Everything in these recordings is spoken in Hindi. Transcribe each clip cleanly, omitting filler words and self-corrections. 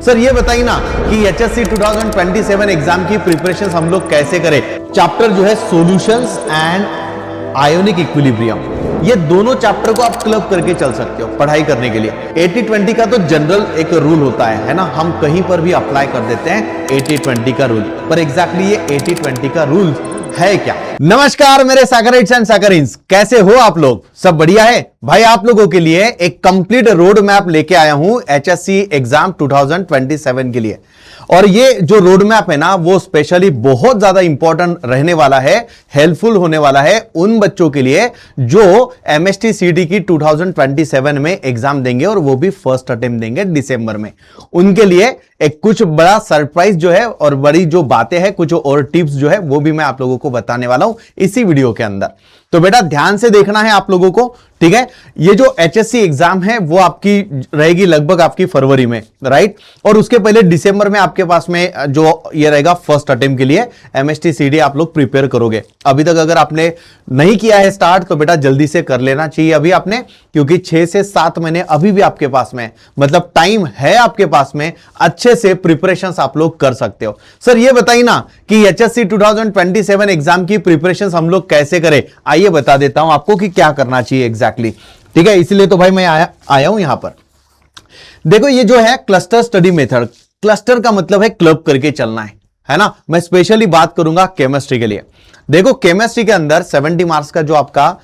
सर ये बताइए ना कि एचएससी 2027 एग्जाम की प्रिपरेशन हम लोग कैसे करें। चैप्टर जो है सॉल्यूशंस एंड आयोनिक इक्विलिब्रियम, ये दोनों चैप्टर को आप क्लब करके चल सकते हो पढ़ाई करने के लिए। 80-20 का तो जनरल एक रूल होता है ना, हम कहीं पर भी अप्लाई कर देते हैं 80-20 का रूल, पर एग्जैक्टली ये 80-20 का रूल है क्या। नमस्कार मेरे सागराइट्स एंड सागरिन्स, कैसे हो आप लोग? सब बढ़िया है भाई। आप लोगों के लिए एक कंप्लीट रोड मैप लेके आया हूं एचएससी एग्जाम 2027 के लिए। और ये जो रोड मैप है ना, वो स्पेशली बहुत ज्यादा इंपॉर्टेंट रहने वाला है, हेल्पफुल होने वाला है उन बच्चों के लिए जो एमएसटी सीटी की 2027 में एग्जाम देंगे, और वो भी फर्स्ट अटेम्प्ट देंगे दिसंबर में। उनके लिए एक कुछ बड़ा सरप्राइज जो है और बड़ी जो बातें हैं, कुछ और टिप्स जो है, वो भी मैं आप लोगों को बताने वाला हूं इसी वीडियो के अंदर। तो बेटा ध्यान से देखना है आप लोगों को, ठीक है। ये जो एचएससी एग्जाम है वो आपकी रहेगी लगभग आपकी फरवरी में, राइट। और उसके पहले दिसंबर में आपके पास में जो ये रहेगा फर्स्ट अटेम्प्ट के लिए एमएसटी सीडी आप लोग प्रिपेयर करोगे। अभी तक अगर आपने नहीं किया है स्टार्ट तो बेटा जल्दी से कर लेना चाहिए अभी आपने, क्योंकि 6 से 7 महीने अभी भी आपके पास में, मतलब टाइम है आपके पास में, अच्छे से प्रिपरेशंस आप लोग कर सकते हो। सर ये बताइए ना कि एचएससी 2027 एग्जाम की प्रिपरेशंस हम लोग कैसे करें। आइए बता देता हूं आपको कि क्या करना चाहिए एग्जैक्टली, ठीक है। इसलिए तो भाई मैं आया हूं यहां पर। देखो ये जो है क्लस्टर स्टडी मेथड, क्लस्टर का मतलब है क्लब करके चलना है ना। मैं स्पेशली बात करूंगा केमिस्ट्री के लिए। देखो केमिस्ट्री के अंदर 70 मार्क्स का जो आपका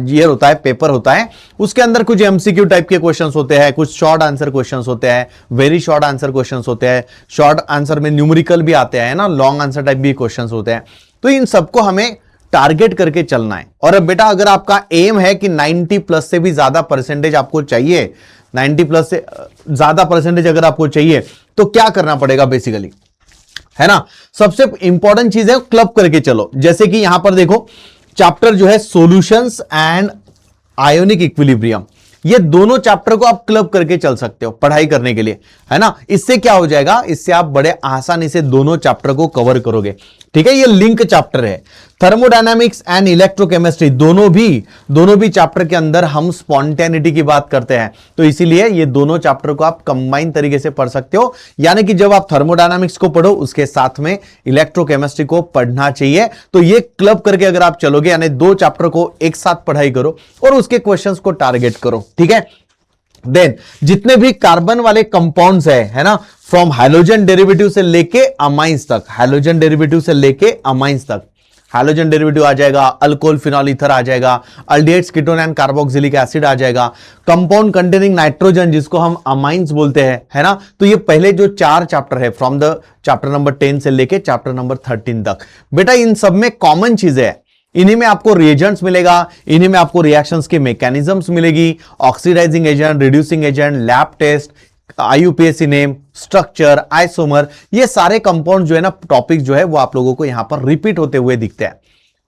ये होता है, पेपर होता है, उसके अंदर कुछ एमसीक्यू टाइप के क्वेश्चंस होते हैं, कुछ शॉर्ट आंसर क्वेश्चंस होते हैं, वेरी शॉर्ट आंसर क्वेश्चंस होते हैं, शॉर्ट आंसर में न्यूमेरिकल भी आते हैं ना, लॉन्ग आंसर टाइप भी क्वेश्चंस होते हैं। तो इन सबको हमें टारगेट करके चलना है। और अब बेटा अगर आपका एम है कि 90 प्लस से भी ज्यादा परसेंटेज आपको चाहिए, 90 प्लस से ज्यादा परसेंटेज अगर आपको चाहिए, तो क्या करना पड़ेगा बेसिकली, है ना। सबसे इंपॉर्टेंट चीज है क्लब करके चलो। जैसे कि यहां पर देखो चैप्टर जो है सॉल्यूशंस एंड आयोनिक इक्विलिब्रियम, ये दोनों चैप्टर को आप क्लब करके चल सकते हो पढ़ाई करने के लिए, है ना। इससे क्या हो जाएगा, इससे आप बड़े आसानी से दोनों चैप्टर को कवर करोगे, ठीक है। ये लिंक चैप्टर है। थर्मोडायनामिक्स एंड इलेक्ट्रोकेमिस्ट्री दोनों भी चैप्टर के अंदर हम स्पॉन्टेनिटी की बात करते हैं, तो इसीलिए ये दोनों चैप्टर को आप कंबाइन तरीके से पढ़ सकते हो। यानी कि जब आप थर्मोडायनामिक्स को पढ़ो उसके साथ में इलेक्ट्रोकेमिस्ट्री को पढ़ना चाहिए। तो ये क्लब करके अगर आप चलोगे, यानी 2 चैप्टर को एक साथ पढ़ाई करो और उसके क्वेश्चंस को टारगेट करो, ठीक है। देन जितने भी कार्बन वाले कंपाउंड्स है ना, फ्रॉम हाइड्रोजन डेरिवेटिव से लेके अमाइंस तक, हाइड्रोजन डेरिवेटिव से लेके अमाइंस तक, हाइड्रोजन डेरिवेटिव आ जाएगा, अल्कोहल फिनॉल ईथर आ जाएगा, aldehydes ketone and carboxylic acid आ जाएगा, कंपाउंड कंटेनिंग नाइट्रोजन जिसको हम अमाइंस बोलते हैं, है ना। तो ये पहले जो 4 चैप्टर है फ्रॉम द चैप्टर नंबर 10 से लेके चैप्टर नंबर 13 तक, बेटा इन सब में कॉमन चीजें है। इन्हीं में आपको रिएजेंट्स मिलेगा, इन्हीं में आपको रिएक्शंस की मैकेनिज्म्स मिलेगी, oxidising agent, reducing agent, lab test, IUPAC name, structure, isomer, ये सारे कंपाउंड जो है ना, टॉपिक जो है वो आप लोगों को यहां पर रिपीट होते हुए दिखते हैं।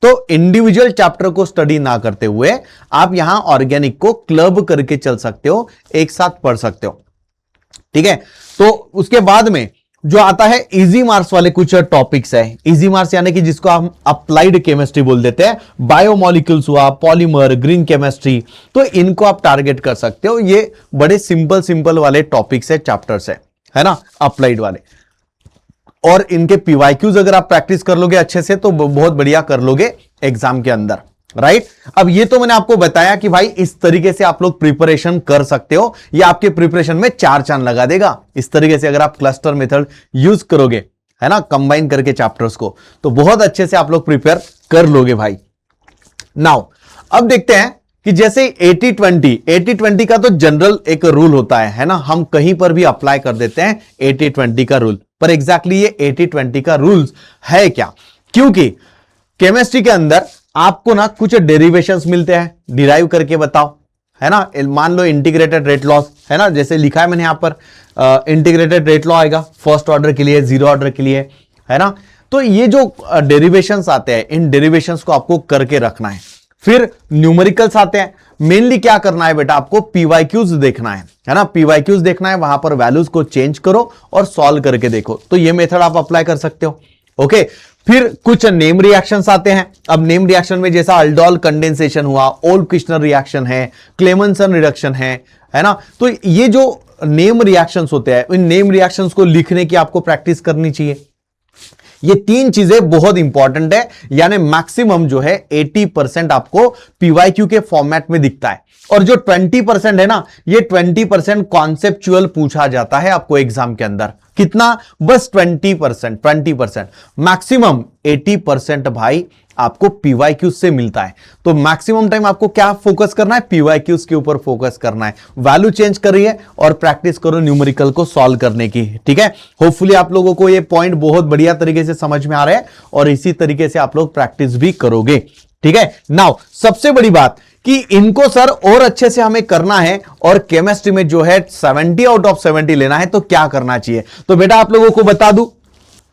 तो इंडिविजुअल चैप्टर को स्टडी ना करते हुए आप यहां ऑर्गेनिक को क्लब करके चल सकते हो, एक साथ पढ़ सकते हो, ठीक है। तो उसके बाद में जो आता है इजी मार्क्स वाले कुछ टॉपिक्स है। इजी मार्क्स यानी कि जिसको हम अप्लाइड केमिस्ट्री बोल देते हैं, बायोमोलिक्यूल्स हुआ, पॉलीमर, ग्रीन केमिस्ट्री, तो इनको आप टारगेट कर सकते हो। ये बड़े सिंपल वाले टॉपिक्स है, चैप्टर्स है ना, अप्लाइड वाले। और इनके पीवाईक्यूज अगर आप प्रैक्टिस कर लोगे अच्छे से तो बहुत बढ़िया कर लोगे एग्जाम के अंदर, राइट। अब ये तो मैंने आपको बताया कि भाई इस तरीके से आप लोग प्रिपरेशन कर सकते हो, ये आपके प्रिपरेशन में 4 चांद लगा देगा। इस तरीके से अगर आप क्लस्टर मेथड यूज करोगे, है ना, कंबाइन करके चैप्टर्स को, तो बहुत अच्छे से आप लोग प्रिपेयर कर लोगे भाई। नाउ अब देखते हैं कि जैसे 80-20 का तो जनरल एक रूल होता है ना, हम कहीं पर भी अप्लाई कर देते हैं 80-20 का रूल, पर एग्जैक्टली ये 80-20 का रूल्स है क्या। क्योंकि केमिस्ट्री के अंदर आपको ना कुछ डेरिवेशंस मिलते हैं, डिराइव करके बताओ, है ना। मान लो इंटीग्रेटेड रेट लॉस, है ना, जैसे लिखा है मैंने यहां पर, इंटीग्रेटेड रेट लॉ आएगा फर्स्ट ऑर्डर के लिए, 0 ऑर्डर के लिए, है ना। तो ये जो डेरिवेशंस आते हैं, इन डेरिवेशंस को आपको करके रखना है। फिर न्यूमेरिकल्स आते हैं। मेनली क्या करना है बेटा, आपको पीवाईक्यूज देखना है ना, पीवाईक्यूज देखना है, वहां पर वैल्यूज को चेंज करो और सॉल्व करके देखो। तो ये मेथड आप अप्लाई कर सकते हो, ओके। फिर कुछ नेम रिएक्शंस आते हैं। अब नेम रिएक्शन में जैसा अल्डोल कंडेंसेशन हुआ, ओल्फ-किर्चनर रिएक्शन है, क्लेमेंसन रिडक्शन है ना। तो ये जो नेम रिएक्शंस होते हैं, इन नेम रिएक्शंस को लिखने की आपको प्रैक्टिस करनी चाहिए। ये तीन चीजें बहुत इंपॉर्टेंट है, यानी मैक्सिमम जो है 80% आपको पीवाईक्यू के फॉर्मेट में दिखता है, और जो 20% है ना, ये 20% कॉन्सेप्चुअल पूछा जाता है आपको एग्जाम के अंदर। कितना? बस 20%। मैक्सिमम 80% भाई आपको पीवाईक्यू से मिलता है। तो मैक्सिमम टाइम आपको क्या फोकस करना है? पीवाईक्यूज के ऊपर फोकस करना है। वैल्यू चेंज करिए और प्रैक्टिस करो न्यूमेरिकल को सॉल्व करने की, ठीक है। होपफुली आप लोगों को ये पॉइंट बहुत बढ़िया तरीके से समझ में आ रहा है और इसी तरीके से आप लोग प्रैक्टिस भी करोगे, ठीक है। नाउ सबसे बड़ी बात कि इनको सर और अच्छे से हमें करना है और केमिस्ट्री में जो है 70 आउट ऑफ 70 लेना है, तो क्या करना चाहिए? तो बेटा आप लोगों को बता दूं,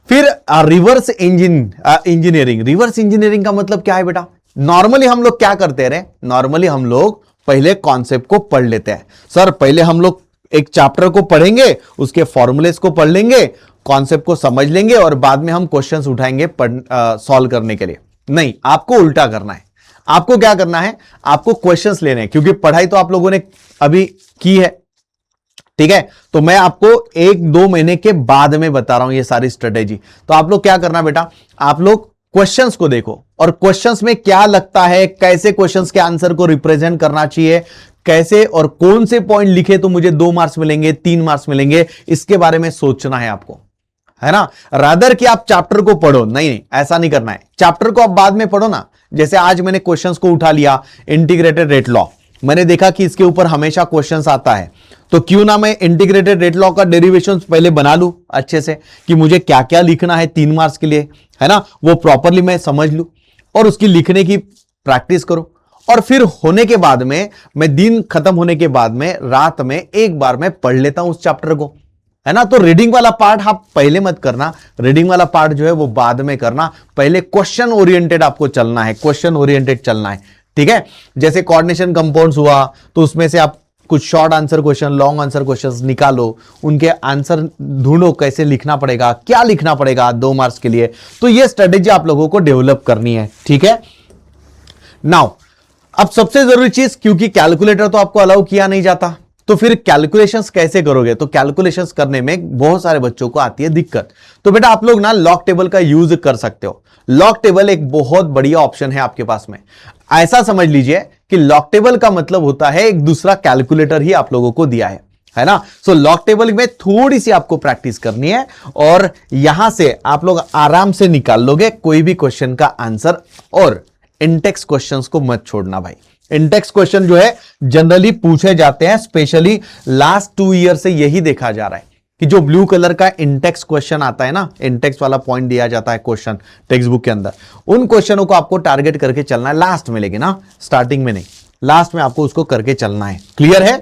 फिर रिवर्स इंजीनियरिंग। रिवर्स इंजीनियरिंग का मतलब क्या है बेटा? नॉर्मली हम लोग क्या करते रहे? नॉर्मली हम लोग पहले कॉन्सेप्ट को पढ़ लेते हैं। सर पहले हम लोग एक चैप्टर को पढ़ेंगे, उसके फॉर्मूलेस को पढ़ लेंगे, कॉन्सेप्ट को समझ लेंगे और बाद में हम क्वेश्चंस उठाएंगे सॉल्व करने के लिए। नहीं, आपको उल्टा करना है। आपको क्या करना है? आपको क्वेश्चंस लेने हैं, क्योंकि पढ़ाई तो आप लोगों ने अभी की है, ठीक है। तो मैं आपको 1-2 महीने के बाद में बता रहा हूं ये सारी स्ट्रेटेजी। तो आप लोग क्या करना बेटा, आप लोग क्वेश्चंस को देखो और क्वेश्चंस में क्या लगता है, कैसे क्वेश्चंस के आंसर को रिप्रेजेंट करना चाहिए, कैसे और कौन से पॉइंट लिखे तो मुझे 2 मार्क्स मिलेंगे, 3 मार्क्स मिलेंगे, इसके बारे में सोचना है आपको, है ना। रादर कि आप चैप्टर को पढ़ो, नहीं, ऐसा नहीं करना है। चैप्टर को आप बाद में पढ़ो ना। जैसे आज मैंने क्वेश्चंस को उठा लिया, इंटीग्रेटेड रेट लॉ, मैंने देखा कि इसके ऊपर हमेशा क्वेश्चंस आता है, तो क्यों ना मैं इंटीग्रेटेड रेट लॉ का डेरिवेशंस पहले बना लूं अच्छे से, कि मुझे क्या क्या लिखना है 3 मार्क्स के लिए, है ना, वो प्रॉपरली मैं समझ लूं और उसकी लिखने की प्रैक्टिस करूं। और फिर होने के बाद में मैं दिन खत्म होने के बाद में रात में एक बार मैं पढ़ लेता हूं उस चैप्टर को, है ना। तो रीडिंग वाला पार्ट आप पहले मत करना, रीडिंग वाला पार्ट जो है वो बाद में करना। पहले क्वेश्चन ओरिएंटेड आपको चलना है, क्वेश्चन ओरिएंटेड चलना है, ठीक है। जैसे कोऑर्डिनेशन कंपाउंड्स हुआ, तो उसमें से आप कुछ short answer question, long answer questions निकालो, उनके आंसर ढूंढो, कैसे लिखना पड़ेगा, क्या लिखना पड़ेगा 2 मार्क्स के लिए। तो ये स्ट्रेटेजी आप लोगों को डेवलप करनी है, ठीक है। नाउ अब सबसे जरूरी चीज, क्योंकि कैलकुलेटर तो आपको अलाउ किया नहीं जाता, तो फिर कैलकुलेशंस कैसे करोगे? तो कैलकुलेशंस करने में बहुत सारे बच्चों को आती है दिक्कत। तो बेटा आप लोग ना लॉग टेबल का यूज कर सकते हो। लॉग टेबल एक बहुत बढ़िया ऑप्शन है आपके पास में। ऐसा समझ लीजिए कि लॉग टेबल का मतलब होता है एक दूसरा कैलकुलेटर ही आप लोगों को दिया है ना। सो लॉग टेबल में थोड़ी सी आपको प्रैक्टिस करनी है और यहां से आप लोग आराम से निकाल लोगे कोई भी क्वेश्चन का आंसर। और इंटेक्स क्वेश्चंस को मत छोड़ना भाई। इंटेक्स क्वेश्चन जो है जनरली पूछे जाते हैं, स्पेशली लास्ट 2 ईयर से यही देखा जा रहा है कि जो ब्लू कलर का इंटेक्स क्वेश्चन आता है ना, इंटेक्स वाला पॉइंट दिया जाता है क्वेश्चन टेक्स्ट बुक के अंदर, उन क्वेश्चनों को आपको टारगेट करके चलना है लास्ट में, लेकिन ना स्टार्टिंग में नहीं, लास्ट में आपको उसको करके चलना है। क्लियर है?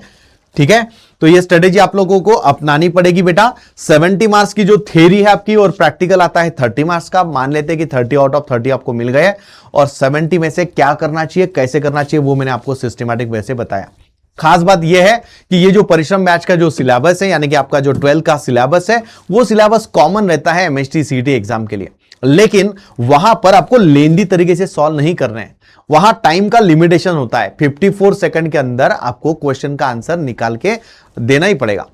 ठीक है। तो ये स्ट्रेटेजी आप लोगों को अपनानी पड़ेगी बेटा। 70 मार्क्स की जो थ्योरी है आपकी और प्रैक्टिकल आता है 30 मार्क्स का। मान लेते हैं कि 30 आउट ऑफ 30 आपको मिल गए और 70 में से क्या करना चाहिए, कैसे करना चाहिए, वो मैंने आपको सिस्टमैटिक वे से बताया। खास बात यह है कि ये जो परिश्रम बैच का जो सिलेबस है, यानी कि आपका जो 12 का सिलेबस है, वो सिलेबस कॉमन रहता है एमएसटी सीटी एग्जाम के लिए, लेकिन वहां पर आपको लेंदी तरीके से सॉल्व नहीं करने हैं। वहां टाइम का लिमिटेशन होता है, 54 सेकंड के अंदर आपको क्वेश्चन का आंसर निकाल के देना ही पड़ेगा।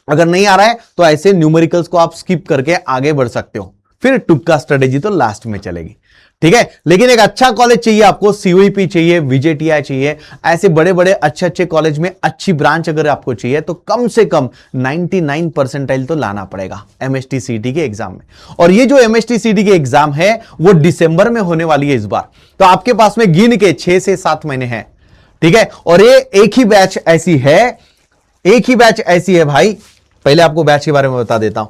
अगर नहीं आ रहा है तो ऐसे न्यूमेरिकल्स को आप स्किप करके आगे बढ़ सकते हो, फिर तुक्का स्ट्रेटेजी तो लास्ट में चलेगी, ठीक है। लेकिन एक अच्छा कॉलेज चाहिए आपको, सीओईपी चाहिए, विजेटीआई चाहिए, ऐसे बड़े बड़े अच्छे अच्छे कॉलेज में अच्छी ब्रांच अगर आपको चाहिए तो कम से कम 99 परसेंटाइल तो लाना पड़ेगा एमएसटी सीटी के एग्जाम में। और ये जो एमएसटी सीटी के एग्जाम है वो दिसंबर में होने वाली है इस बार, तो आपके पास में गिन के 6 से 7 महीने हैं, ठीक है। और ये एक ही बैच ऐसी है भाई, पहले आपको बैच के बारे में बता देता हूं।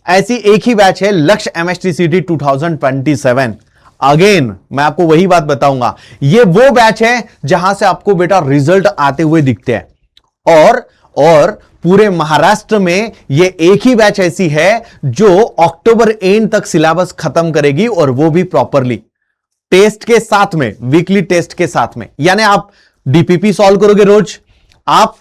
ऐसी एक ही बैच है लक्ष्य एमएसटी सीटी 2027। अगेन मैं आपको वही बात बताऊंगा, ये वो बैच है जहां से आपको बेटा रिजल्ट आते हुए दिखते हैं। और पूरे महाराष्ट्र में ये एक ही बैच ऐसी है जो अक्टूबर एंड तक सिलेबस खत्म करेगी, और वो भी प्रॉपरली टेस्ट के साथ में, वीकली टेस्ट के साथ में। यानी आप डीपीपी सॉल्व करोगे रोज, आप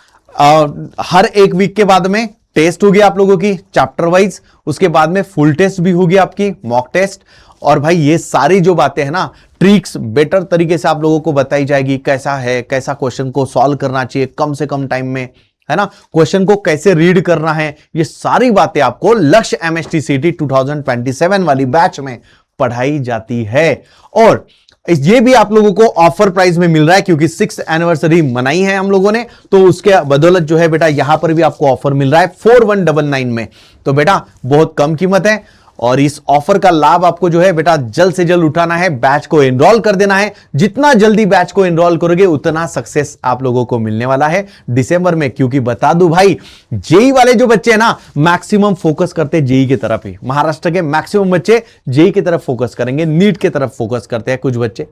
हर एक वीक के बाद में टेस्ट होगी आप लोगों की चैप्टर वाइज, उसके बाद में फुल टेस्ट भी होगी आपकी, मॉक टेस्ट। और भाई ये सारी जो बातें हैं ना, ट्रिक्स बेटर तरीके से आप लोगों को बताई जाएगी, कैसा क्वेश्चन को सॉल्व करना चाहिए कम से कम टाइम में, है ना, क्वेश्चन को कैसे रीड करना है, ये सारी बातें आपको लक्ष्य एमएसटी सीटी 2027 वाली बैच में पढ़ाई जाती है। और ये भी आप लोगों को ऑफर प्राइस में मिल रहा है, क्योंकि 6th एनिवर्सरी मनाई है हम लोगों ने, तो उसके बदौलत जो है बेटा यहां पर भी आपको ऑफर मिल रहा है 4199 में। तो बेटा बहुत कम कीमत है, और इस ऑफर का लाभ आपको जो है बेटा जल्द से जल्द उठाना है, बैच को एनरोल कर देना है। जितना जल्दी बैच को एनरोल करोगे उतना सक्सेस आप लोगों को मिलने वाला है दिसंबर में। क्योंकि बता दूं भाई, जेई वाले जो बच्चे हैं ना, मैक्सिमम फोकस करते हैं जेई की तरफ ही। महाराष्ट्र के मैक्सिमम बच्चे जेई की तरफ फोकस करेंगे, नीट की तरफ फोकस करते हैं कुछ बच्चे,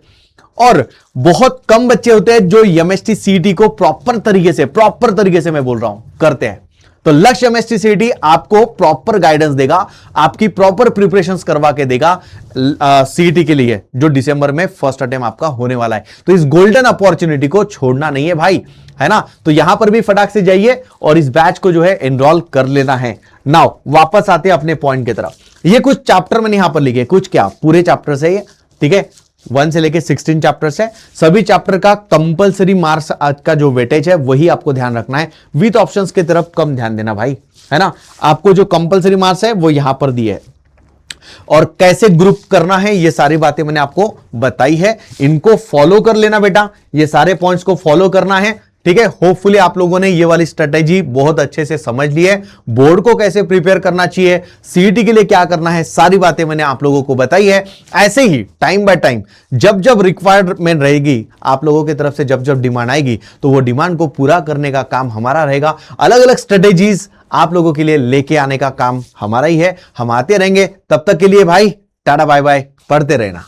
और बहुत कम बच्चे होते हैं जो एमएसटी सीटी को प्रॉपर तरीके से मैं बोल रहा हूं करते हैं। तो लक्ष्य एमएसटी सीटी आपको प्रॉपर गाइडेंस देगा, आपकी प्रॉपर प्रिपरेशंस करवा के देगा सीटी के लिए, जो दिसंबर में फर्स्ट अटेम्प्ट आपका होने वाला है। तो इस गोल्डन अपॉर्चुनिटी को छोड़ना नहीं है भाई, है ना। तो यहां पर भी फटाक से जाइए और इस बैच को जो है एनरोल कर लेना है। नाउ वापस आते हैं अपने पॉइंट की तरफ। ये कुछ चैप्टर मैंने यहां पर लिखे, कुछ क्या पूरे चैप्टर से ये, ठीक है, 1 से लेके 16 चैप्टर्स है। सभी चैप्टर का कंपलसरी मार्क्स आज का जो वेटेज है वही आपको ध्यान रखना है, विथ ऑप्शंस की तरफ कम ध्यान देना भाई, है ना। आपको जो कंपलसरी मार्क्स है वो यहां पर दिए है, और कैसे ग्रुप करना है ये सारी बातें मैंने आपको बताई है। इनको फॉलो कर लेना बेटा, ये सारे पॉइंट्स को फॉलो करना है, ठीक है। होपफुली आप लोगों ने ये वाली स्ट्रेटेजी बहुत अच्छे से समझ ली है। बोर्ड को कैसे प्रिपेयर करना चाहिए, सीईटी के लिए क्या करना है, सारी बातें मैंने आप लोगों को बताई है। ऐसे ही टाइम बाय टाइम जब जब रिक्वायरमेंट रहेगी आप लोगों की तरफ से, जब जब डिमांड आएगी, तो वो डिमांड को पूरा करने का काम हमारा रहेगा। अलग अलग स्ट्रेटेजीज आप लोगों के लिए लेके आने का काम हमारा ही है। हम आते रहेंगे, तब तक के लिए भाई टाटा बाय बाय, पढ़ते रहना।